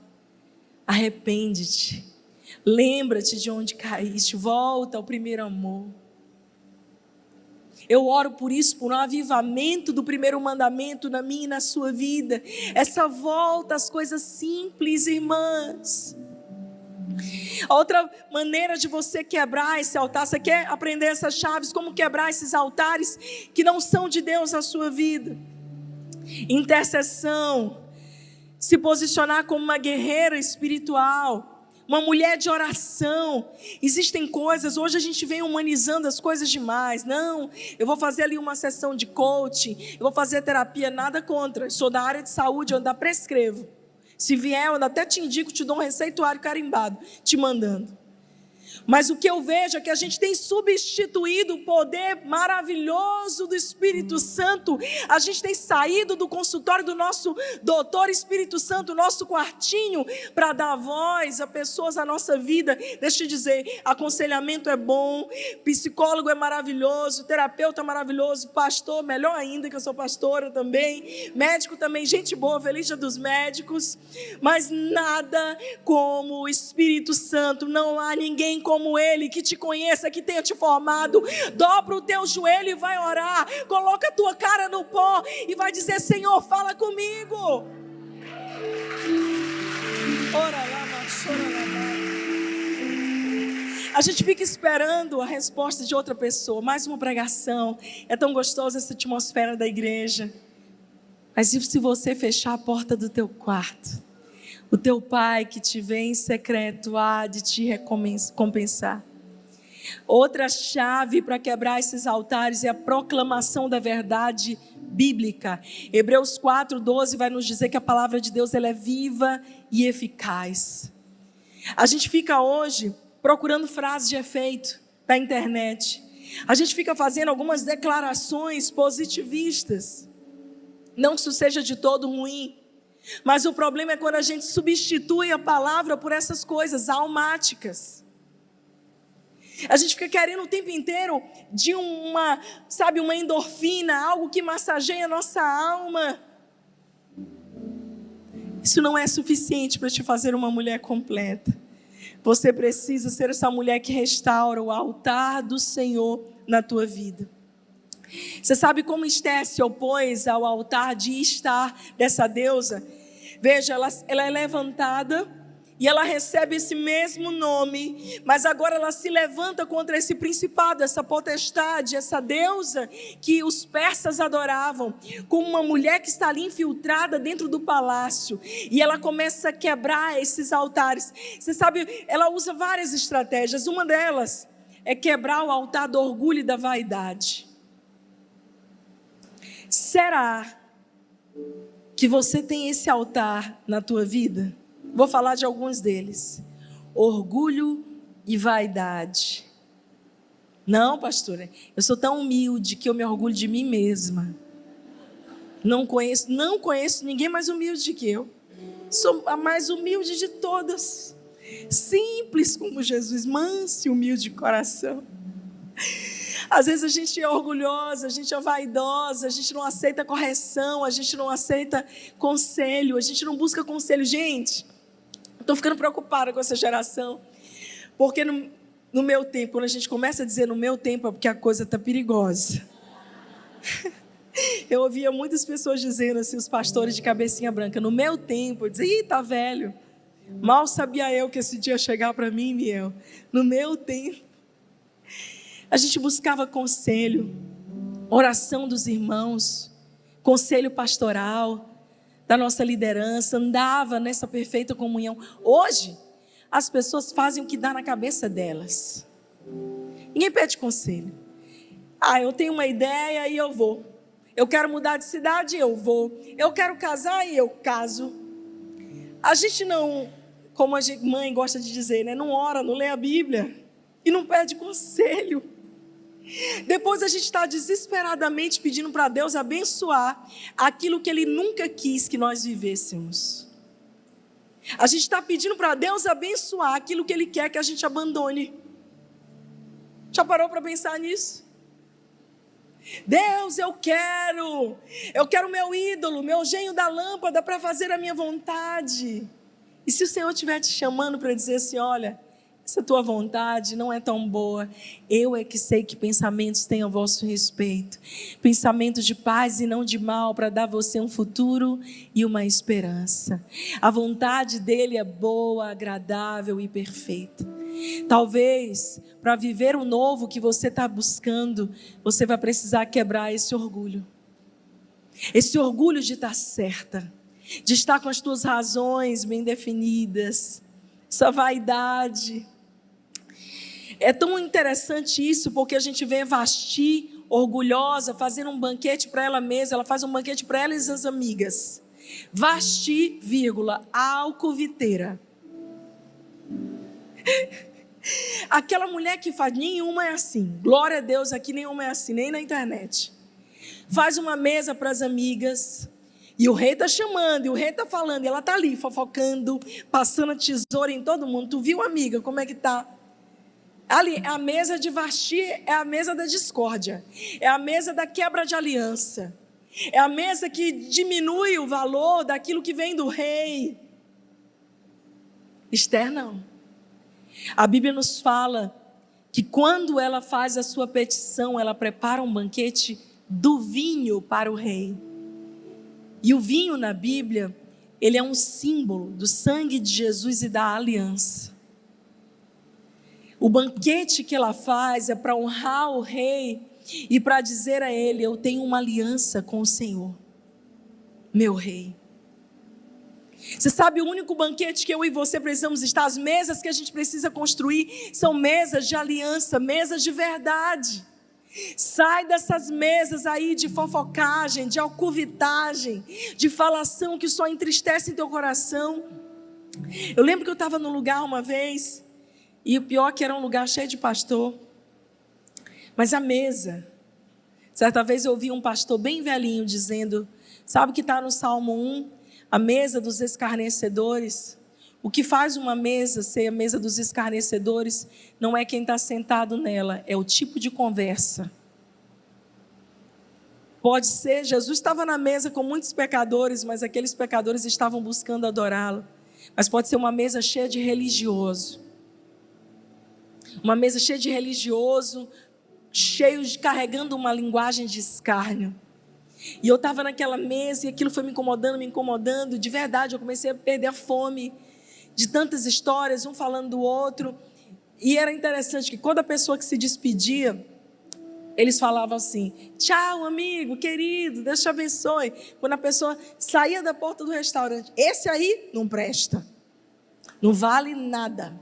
Arrepende-te. Lembra-te de onde caíste, volta ao primeiro amor. Eu oro por isso, por um avivamento do primeiro mandamento na minha e na sua vida. Essa volta às coisas simples, irmãs. A outra maneira de você quebrar esse altar, você quer aprender essas chaves, como quebrar esses altares que não são de Deus na sua vida? Intercessão, se posicionar como uma guerreira espiritual, uma mulher de oração. Existem coisas, hoje a gente vem humanizando as coisas demais. Não, eu vou fazer ali uma sessão de coaching, eu vou fazer terapia, nada contra. Eu sou da área de saúde, eu ainda prescrevo. Se vier, eu ainda até te indico, te dou um receituário carimbado, te mandando. Mas o que eu vejo é que a gente tem substituído o poder maravilhoso do Espírito Santo. A gente tem saído do consultório do nosso doutor Espírito Santo, nosso quartinho, para dar voz a pessoas na nossa vida. Deixa eu te dizer, aconselhamento é bom, psicólogo é maravilhoso, terapeuta é maravilhoso, pastor, melhor ainda que eu sou pastora também, médico também, gente boa, feliz dia dos médicos. Mas nada como o Espírito Santo, não há ninguém como Ele, que te conheça, que tenha te formado. Dobra o teu joelho e vai orar, coloca a tua cara no pó e vai dizer: Senhor, fala comigo. Ora lá, chora lá. A gente fica esperando a resposta de outra pessoa, mais uma pregação. É tão gostosa essa atmosfera da igreja. Mas e se você fechar a porta do teu quarto? O teu pai que te vê em secreto há de te recompensar. Outra chave para quebrar esses altares é a proclamação da verdade bíblica. Hebreus 4:12 vai nos dizer que a palavra de Deus ela é viva e eficaz. A gente fica hoje procurando frases de efeito na internet. A gente fica fazendo algumas declarações positivistas. Não que isso seja de todo ruim, mas o problema é quando a gente substitui a palavra por essas coisas almáticas. A gente fica querendo o tempo inteiro de uma endorfina, algo que massageia a nossa alma. Isso não é suficiente para te fazer uma mulher completa. Você precisa ser essa mulher que restaura o altar do Senhor na tua vida. Você sabe como Esther se opôs ao altar de Estar, dessa deusa? Veja, ela é levantada e ela recebe esse mesmo nome, mas agora ela se levanta contra esse principado, essa potestade, essa deusa que os persas adoravam, como uma mulher que está ali infiltrada dentro do palácio, e ela começa a quebrar esses altares. Você sabe, ela usa várias estratégias, uma delas é quebrar o altar do orgulho e da vaidade. Será que você tem esse altar na tua vida? Vou falar de alguns deles. Orgulho e vaidade. Não, pastora, eu sou tão humilde que eu me orgulho de mim mesma. Não conheço ninguém mais humilde que eu. Sou a mais humilde de todas. Simples como Jesus, manso e humilde de coração. Às vezes a gente é orgulhosa, a gente é vaidosa, a gente não aceita correção, a gente não aceita conselho, a gente não busca conselho. Gente, estou ficando preocupada com essa geração, porque no meu tempo, quando a gente começa a dizer no meu tempo, é porque a coisa está perigosa. Eu ouvia muitas pessoas dizendo assim, os pastores de cabecinha branca, no meu tempo, eu dizia, tá velho. Mal sabia eu que esse dia ia chegar para mim, Miel. No meu tempo. A gente buscava conselho, oração dos irmãos, conselho pastoral, da nossa liderança, andava nessa perfeita comunhão. Hoje, as pessoas fazem o que dá na cabeça delas. Ninguém pede conselho. Eu tenho uma ideia e eu vou. Eu quero mudar de cidade e eu vou. Eu quero casar e eu caso. A gente não, como a mãe gosta de dizer, né? Não ora, não lê a Bíblia e não pede conselho. Depois a gente está desesperadamente pedindo para Deus abençoar aquilo que Ele nunca quis que nós vivêssemos. A gente está pedindo para Deus abençoar aquilo que Ele quer que a gente abandone. Já parou para pensar nisso? Deus, eu quero meu ídolo, meu genho da lâmpada para fazer a minha vontade. E se o Senhor estiver te chamando para dizer assim, olha, essa tua vontade não é tão boa, eu é que sei que pensamentos têm a vosso respeito, pensamentos de paz e não de mal, para dar a você um futuro e uma esperança. A vontade dele é boa, agradável e perfeita. Talvez, para viver o novo que você está buscando, você vai precisar quebrar esse orgulho de estar certa, de estar com as tuas razões bem definidas, essa vaidade. É tão interessante isso, porque a gente vê Vasti orgulhosa, fazendo um banquete para ela mesma. Ela faz um banquete para ela e as amigas. Vasti, alcoviteira. Aquela mulher que faz, nenhuma é assim. Glória a Deus, aqui nenhuma é assim, nem na internet. Faz uma mesa para as amigas. E o rei está chamando, e o rei está falando. E ela está ali, fofocando, passando a tesoura em todo mundo. Tu viu, amiga, como é que está? Ali, a mesa de Vasti é a mesa da discórdia, é a mesa da quebra de aliança, é a mesa que diminui o valor daquilo que vem do rei. Esther não. A Bíblia nos fala que quando ela faz a sua petição, ela prepara um banquete do vinho para o rei. E o vinho na Bíblia, ele é um símbolo do sangue de Jesus e da aliança. O banquete que ela faz é para honrar o rei e para dizer a ele: eu tenho uma aliança com o Senhor, meu rei. Você sabe, o único banquete que eu e você precisamos estar, as mesas que a gente precisa construir, são mesas de aliança, mesas de verdade. Sai dessas mesas aí de fofocagem, de alcovitagem, de falação que só entristece teu coração. Eu lembro que eu estava num lugar uma vez, e o pior que era um lugar cheio de pastor, mas a mesa, certa vez eu ouvi um pastor bem velhinho dizendo, sabe o que está no Salmo 1? A mesa dos escarnecedores. O que faz uma mesa ser a mesa dos escarnecedores não é quem está sentado nela, é o tipo de conversa. Pode ser, Jesus estava na mesa com muitos pecadores, mas aqueles pecadores estavam buscando adorá-lo. Mas pode ser uma mesa cheia de religioso. Uma mesa cheia de religioso, carregando uma linguagem de escárnio. E eu estava naquela mesa e aquilo foi me incomodando. De verdade, eu comecei a perder a fome de tantas histórias, um falando do outro. E era interessante que quando a pessoa que se despedia, eles falavam assim: tchau, amigo, querido, Deus te abençoe. Quando a pessoa saía da porta do restaurante, esse aí não presta, não vale nada.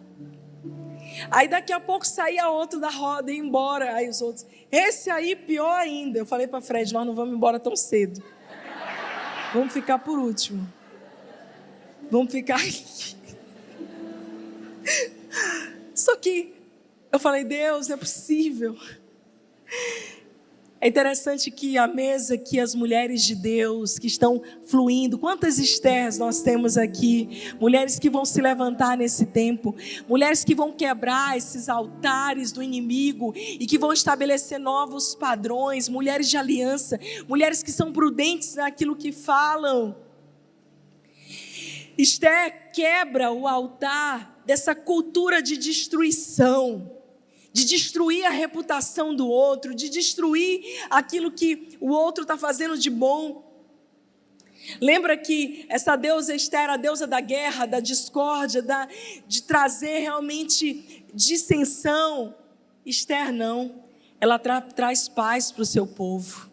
Aí daqui a pouco saía outro da roda e ia embora. Aí os outros, esse aí pior ainda. Eu falei para Fred, nós não vamos embora tão cedo. Vamos ficar por último. Vamos ficar aqui. Só que eu falei, Deus, não é possível. É interessante que a mesa que as mulheres de Deus que estão fluindo, quantas Estérs nós temos aqui, mulheres que vão se levantar nesse tempo, mulheres que vão quebrar esses altares do inimigo e que vão estabelecer novos padrões, mulheres de aliança, mulheres que são prudentes naquilo que falam. Esté quebra o altar dessa cultura de destruição, de destruir a reputação do outro, de destruir aquilo que o outro está fazendo de bom. Lembra que essa deusa Esté, a deusa da guerra, da discórdia, de trazer realmente dissensão. Esté não, ela traz paz para o seu povo.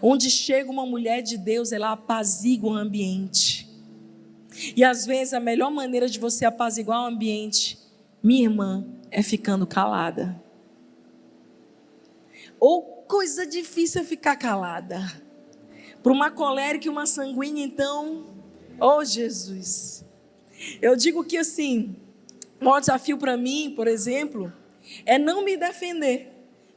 Onde chega uma mulher de Deus, ela apazigua o ambiente. E às vezes a melhor maneira de você apaziguar o ambiente, minha irmã, é ficando calada. Ou coisa difícil é ficar calada. Para uma colérica e uma sanguínea, então, oh Jesus. Eu digo que assim, o maior desafio para mim, por exemplo, é não me defender,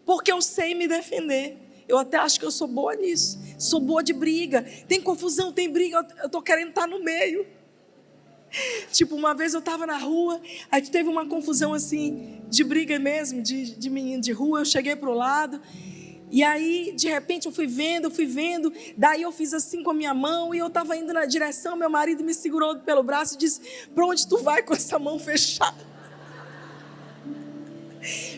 porque eu sei me defender. Eu até acho que eu sou boa nisso, sou boa de briga. Tem confusão, tem briga, eu estou querendo estar no meio. Tipo, uma vez eu estava na rua, aí teve uma confusão assim, de briga mesmo, de menino de rua. Eu cheguei para o lado, e aí de repente eu fui vendo, daí eu fiz assim com a minha mão, e eu estava indo na direção, meu marido me segurou pelo braço e disse, para onde tu vai com essa mão fechada?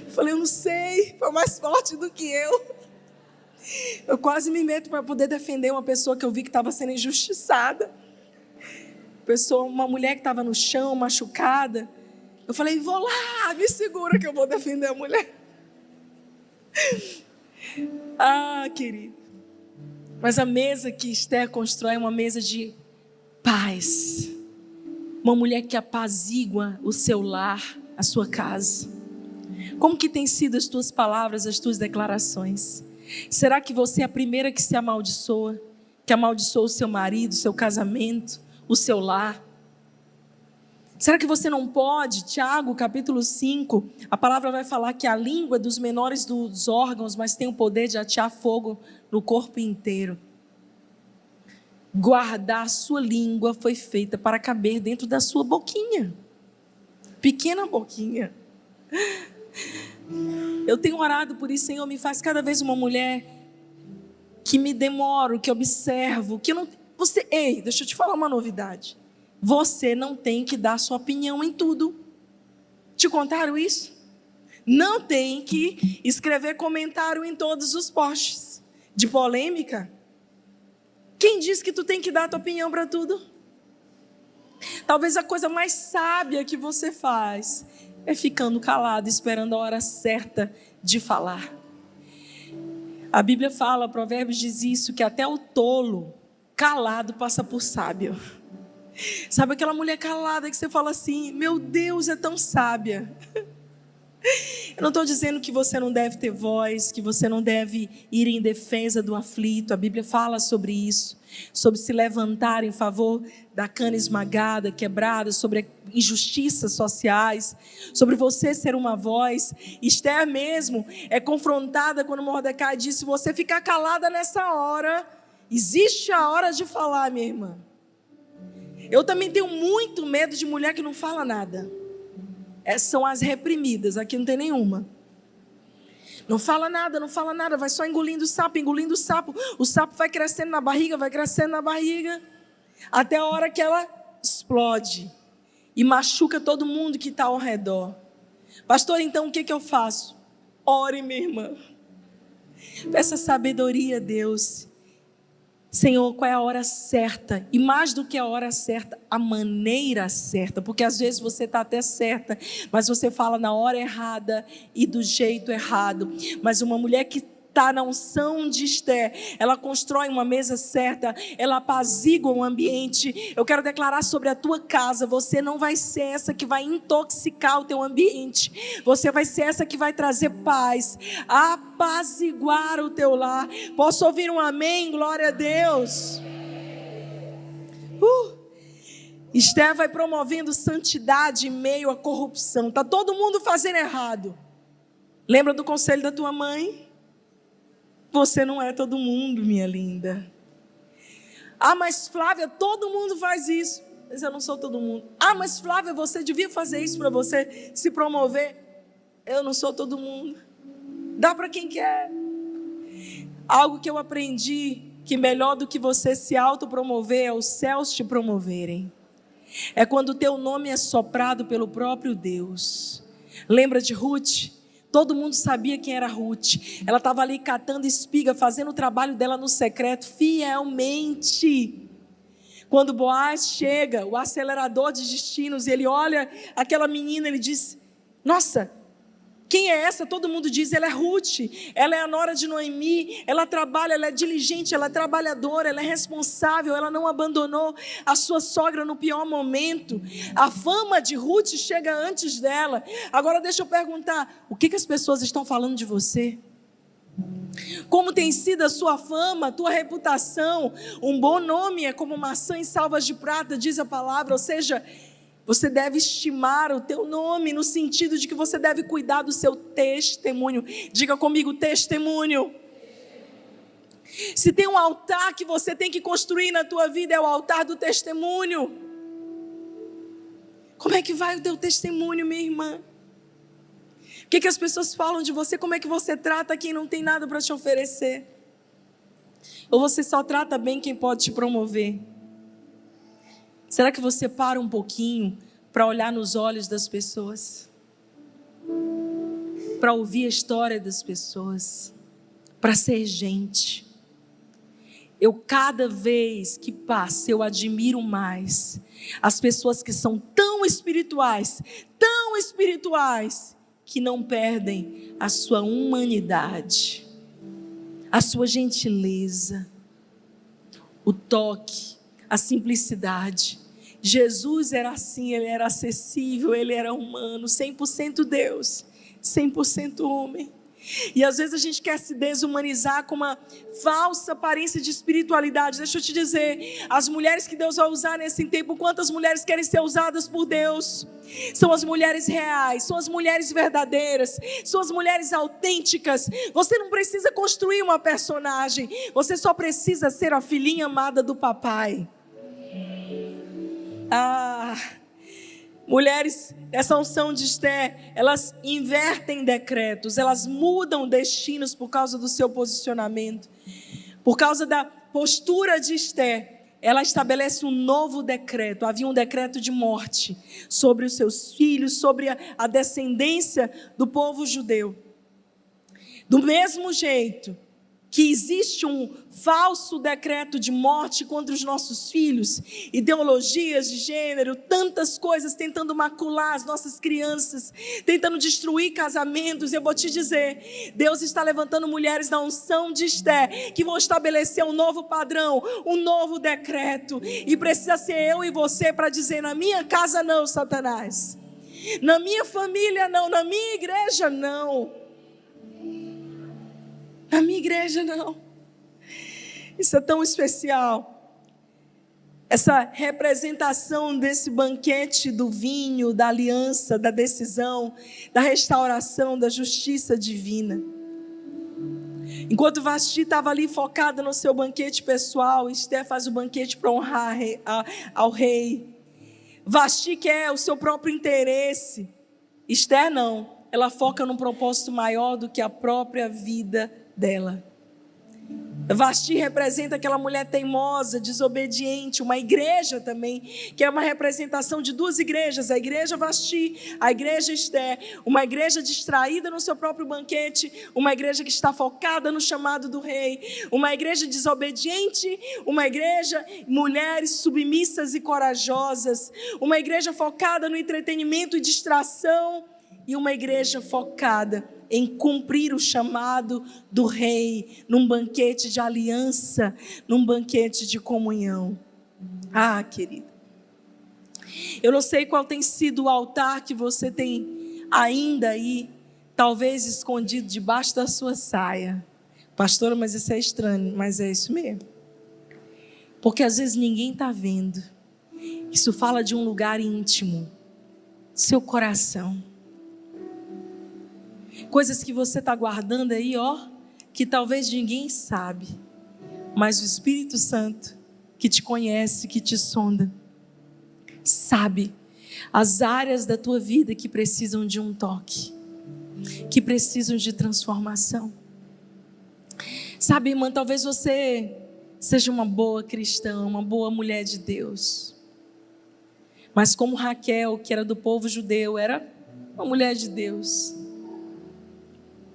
Eu falei, eu não sei, foi mais forte do que eu. Eu quase me meto para poder defender uma pessoa que eu vi que estava sendo injustiçada. Uma mulher que estava no chão, machucada. Eu falei, vou lá, me segura que eu vou defender a mulher. Ah, querido. Mas a mesa que Esté constrói é uma mesa de paz. Uma mulher que apazigua o seu lar, a sua casa. Como que tem sido as tuas palavras, as tuas declarações? Será que você é a primeira que se amaldiçoa? Que amaldiçoa o seu marido, o seu casamento, o seu lar? Será que você não pode? Tiago, capítulo 5, a palavra vai falar que a língua é dos menores dos órgãos, mas tem o poder de atear fogo no corpo inteiro. Guardar a sua língua foi feita para caber dentro da sua boquinha. Pequena boquinha. Eu tenho orado por isso, Senhor, me faz cada vez uma mulher que me demoro, que observo, que eu não... Ei, deixa eu te falar uma novidade. Você não tem que dar sua opinião em tudo. Te contaram isso? Não tem que escrever comentário em todos os posts de polêmica. Quem diz que tu tem que dar a tua opinião para tudo? Talvez a coisa mais sábia que você faz É ficando calado, esperando a hora certa de falar. A Bíblia fala, Provérbios diz isso, que até o tolo calado passa por sábio. Sabe aquela mulher calada que você fala assim, meu Deus, é tão sábia. Eu não estou dizendo que você não deve ter voz, que você não deve ir em defesa do aflito. A Bíblia fala sobre isso, sobre se levantar em favor da cana esmagada, quebrada, sobre injustiças sociais, sobre você ser uma voz. Esther mesmo é confrontada quando Mordecai disse, se você ficar calada nessa hora, existe a hora de falar, minha irmã. Eu também tenho muito medo de mulher que não fala nada. Essas são as reprimidas, aqui não tem nenhuma. Não fala nada, vai só engolindo o sapo. O sapo vai crescendo na barriga, até a hora que ela explode e machuca todo mundo que está ao redor. Pastor, então o que eu faço? Ore, minha irmã. Peça sabedoria a Deus. Senhor, qual é a hora certa? E mais do que a hora certa, a maneira certa. Porque às vezes você está até certa, mas você fala na hora errada e do jeito errado. Mas uma mulher que está na unção de Esther, ela constrói uma mesa certa, ela apazigua o ambiente. Eu quero declarar sobre a tua casa, você não vai ser essa que vai intoxicar o teu ambiente, você vai ser essa que vai trazer paz, apaziguar o teu lar. Posso ouvir um amém? Glória a Deus. Esther vai promovendo santidade em meio à corrupção. Está todo mundo fazendo errado. Lembra do conselho da tua mãe? Você não é todo mundo, minha linda. Ah, mas Flávia, todo mundo faz isso. Mas eu não sou todo mundo. Ah, mas Flávia, você devia fazer isso para você se promover. Eu não sou todo mundo. Dá para quem quer. Algo que eu aprendi, que melhor do que você se autopromover é os céus te promoverem. É quando o teu nome é soprado pelo próprio Deus. Lembra de Ruth? Todo mundo sabia quem era Ruth. Ela estava ali catando espiga, fazendo o trabalho dela no secreto, fielmente. Quando Boaz chega, o acelerador de destinos, e ele olha aquela menina, ele diz, nossa, quem é essa? Todo mundo diz, ela é Ruth, ela é a nora de Noemi, ela trabalha, ela é diligente, ela é trabalhadora, ela é responsável, ela não abandonou a sua sogra no pior momento. A fama de Ruth chega antes dela. Agora deixa eu perguntar, o que as pessoas estão falando de você? Como tem sido a sua fama, a tua reputação? Um bom nome é como maçã em salvas de prata, diz a palavra, ou seja, você deve estimar o teu nome, no sentido de que você deve cuidar do seu testemunho. Diga comigo, testemunho. Se tem um altar que você tem que construir na tua vida, é o altar do testemunho. Como é que vai o teu testemunho, minha irmã? O que as pessoas falam de você? Como é que você trata quem não tem nada para te oferecer? Ou você só trata bem quem pode te promover? Será que você para um pouquinho para olhar nos olhos das pessoas? Para ouvir a história das pessoas? Para ser gente? Eu cada vez que passo, eu admiro mais as pessoas que são tão espirituais, que não perdem a sua humanidade, a sua gentileza, o toque, a simplicidade. Jesus era assim, ele era acessível, ele era humano, 100% Deus, 100% homem. E às vezes a gente quer se desumanizar com uma falsa aparência de espiritualidade. Deixa eu te dizer, as mulheres que Deus vai usar nesse tempo, quantas mulheres querem ser usadas por Deus? São as mulheres reais, são as mulheres verdadeiras, são as mulheres autênticas. Você não precisa construir uma personagem, você só precisa ser a filhinha amada do papai. Mulheres dessa unção de Esther, elas invertem decretos, elas mudam destinos por causa do seu posicionamento. Por causa da postura de Esther, ela estabelece um novo decreto. Havia um decreto de morte sobre os seus filhos, sobre a descendência do povo judeu. Do mesmo jeito que existe um falso decreto de morte contra os nossos filhos, ideologias de gênero, tantas coisas tentando macular as nossas crianças, tentando destruir casamentos. Eu vou te dizer, Deus está levantando mulheres na unção de Esther, que vão estabelecer um novo padrão, um novo decreto, e precisa ser eu e você para dizer: na minha casa não, Satanás, na minha família não, na minha igreja não. Na minha igreja não. Isso é tão especial. Essa representação desse banquete do vinho, da aliança, da decisão, da restauração, da justiça divina. Enquanto Vasti estava ali focada no seu banquete pessoal, Esther faz o banquete para honrar ao rei. Vasti quer o seu próprio interesse. Esther não. Ela foca num propósito maior do que a própria vida dela. Vasti representa aquela mulher teimosa, desobediente, uma igreja também, que é uma representação de duas igrejas, a igreja Vasti, a igreja Esther, uma igreja distraída no seu próprio banquete, uma igreja que está focada no chamado do rei, uma igreja desobediente, uma igreja, mulheres submissas e corajosas, uma igreja focada no entretenimento e distração, e uma igreja focada em cumprir o chamado do rei, num banquete de aliança, num banquete de comunhão. Ah, querida, eu não sei qual tem sido o altar que você tem ainda aí, talvez escondido debaixo da sua saia. Pastora, mas isso é estranho, mas é isso mesmo. Porque às vezes ninguém está vendo. Isso fala de um lugar íntimo, seu coração. Coisas que você está guardando aí, que talvez ninguém sabe, mas o Espírito Santo, que te conhece, que te sonda, sabe as áreas da tua vida que precisam de um toque, que precisam de transformação. Sabe, irmã, talvez você seja uma boa cristã, uma boa mulher de Deus, mas como Raquel, que era do povo judeu, era uma mulher de Deus,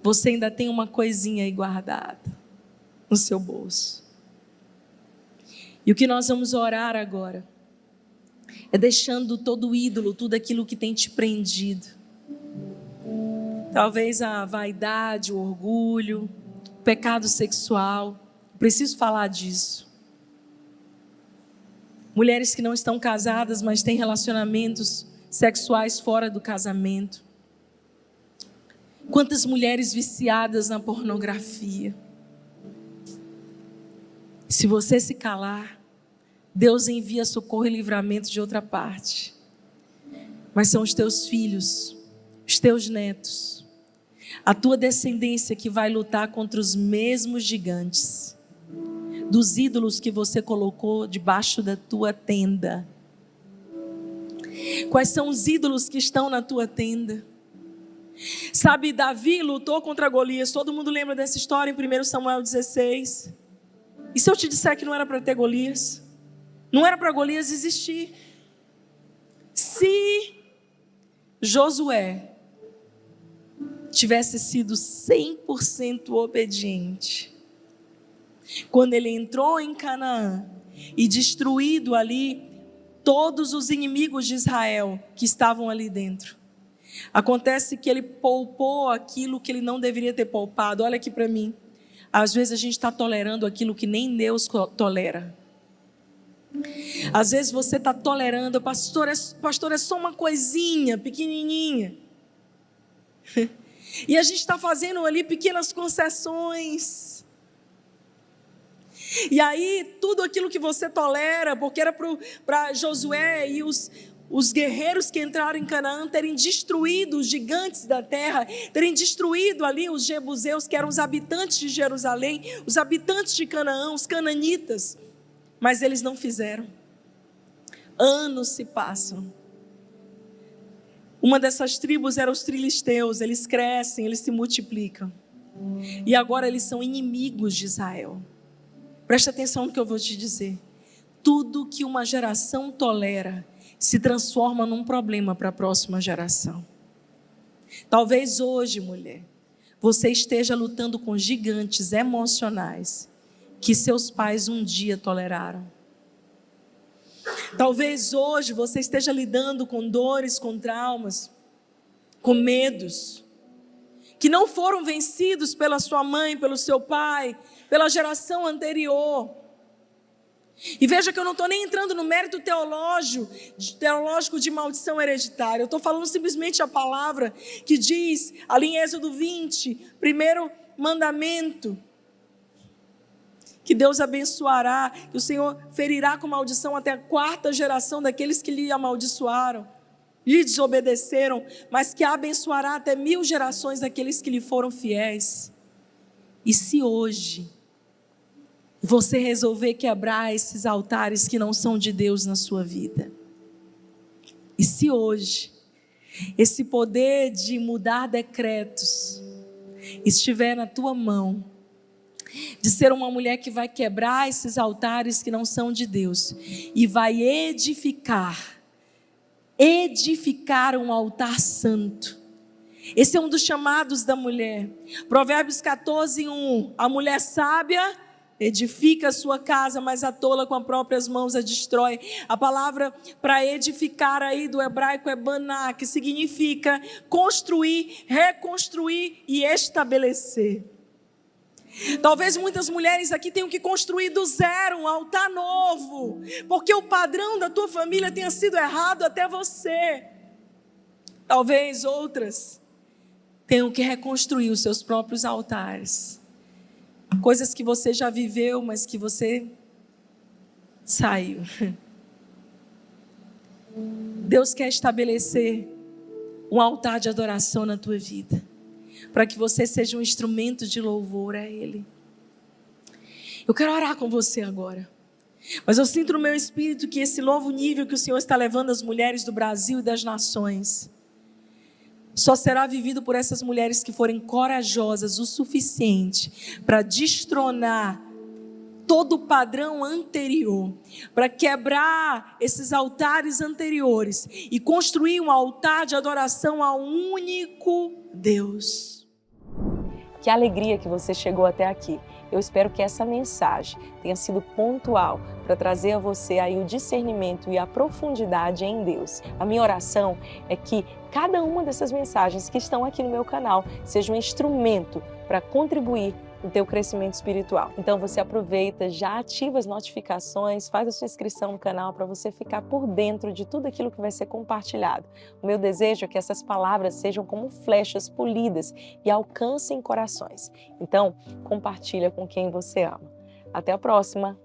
você ainda tem uma coisinha aí guardada no seu bolso. E o que nós vamos orar agora é deixando todo o ídolo, tudo aquilo que tem te prendido. Talvez a vaidade, o orgulho, o pecado sexual. Preciso falar disso. Mulheres que não estão casadas, mas têm relacionamentos sexuais fora do casamento. Quantas mulheres viciadas na pornografia. Se você se calar, Deus envia socorro e livramento de outra parte. Mas são os teus filhos, os teus netos, a tua descendência que vai lutar contra os mesmos gigantes, dos ídolos que você colocou debaixo da tua tenda. Quais são os ídolos que estão na tua tenda? Sabe, Davi lutou contra Golias. Todo mundo lembra dessa história em 1 Samuel 16. E se eu te disser que não era para ter Golias? Não era para Golias existir. Se Josué tivesse sido 100% obediente, quando ele entrou em Canaã e destruído ali todos os inimigos de Israel que estavam ali dentro, acontece que ele poupou aquilo que ele não deveria ter poupado. Olha aqui para mim. Às vezes a gente está tolerando aquilo que nem Deus tolera. Às vezes você está tolerando, pastor, é só uma coisinha pequenininha. E a gente está fazendo ali pequenas concessões. E aí tudo aquilo que você tolera, porque era para Josué e os guerreiros que entraram em Canaã terem destruído os gigantes da terra, terem destruído ali os jebuseus, que eram os habitantes de Jerusalém, os habitantes de Canaã, os cananitas. Mas eles não fizeram. Anos se passam. Uma dessas tribos era os filisteus. Eles crescem, eles se multiplicam. E agora eles são inimigos de Israel. Presta atenção no que eu vou te dizer. Tudo que uma geração tolera se transforma num problema para a próxima geração. Talvez hoje, mulher, você esteja lutando com gigantes emocionais que seus pais um dia toleraram. Talvez hoje você esteja lidando com dores, com traumas, com medos, que não foram vencidos pela sua mãe, pelo seu pai, pela geração anterior. E veja que eu não estou nem entrando no mérito teológico de maldição hereditária. Eu estou falando simplesmente a palavra que diz, ali em Êxodo 20, primeiro mandamento, que Deus abençoará, que o Senhor ferirá com maldição até a 4ª geração daqueles que lhe amaldiçoaram, lhe desobedeceram, mas que abençoará até 1000 gerações daqueles que lhe foram fiéis. E se hoje você resolver quebrar esses altares que não são de Deus na sua vida, e se hoje esse poder de mudar decretos estiver na tua mão, de ser uma mulher que vai quebrar esses altares que não são de Deus e vai edificar um altar santo. Esse é um dos chamados da mulher. Provérbios 14:1, a mulher sábia edifica a sua casa, mas a tola com as próprias mãos a destrói. A palavra para edificar aí do hebraico é baná, que significa construir, reconstruir e estabelecer. Talvez muitas mulheres aqui tenham que construir do zero um altar novo, porque o padrão da tua família tenha sido errado até você. Talvez outras tenham que reconstruir os seus próprios altares, coisas que você já viveu, mas que você saiu. Deus quer estabelecer um altar de adoração na tua vida, para que você seja um instrumento de louvor a Ele. Eu quero orar com você agora, mas eu sinto no meu espírito que esse novo nível que o Senhor está levando as mulheres do Brasil e das nações, só será vivido por essas mulheres que forem corajosas o suficiente para destronar todo o padrão anterior, para quebrar esses altares anteriores e construir um altar de adoração ao único Deus. Que alegria que você chegou até aqui. Eu espero que essa mensagem tenha sido pontual para trazer a você aí o discernimento e a profundidade em Deus. A minha oração é que cada uma dessas mensagens que estão aqui no meu canal seja um instrumento para contribuir no teu crescimento espiritual. Então você aproveita, já ativa as notificações, faz a sua inscrição no canal para você ficar por dentro de tudo aquilo que vai ser compartilhado. O meu desejo é que essas palavras sejam como flechas polidas e alcancem corações. Então, compartilha com quem você ama. Até a próxima!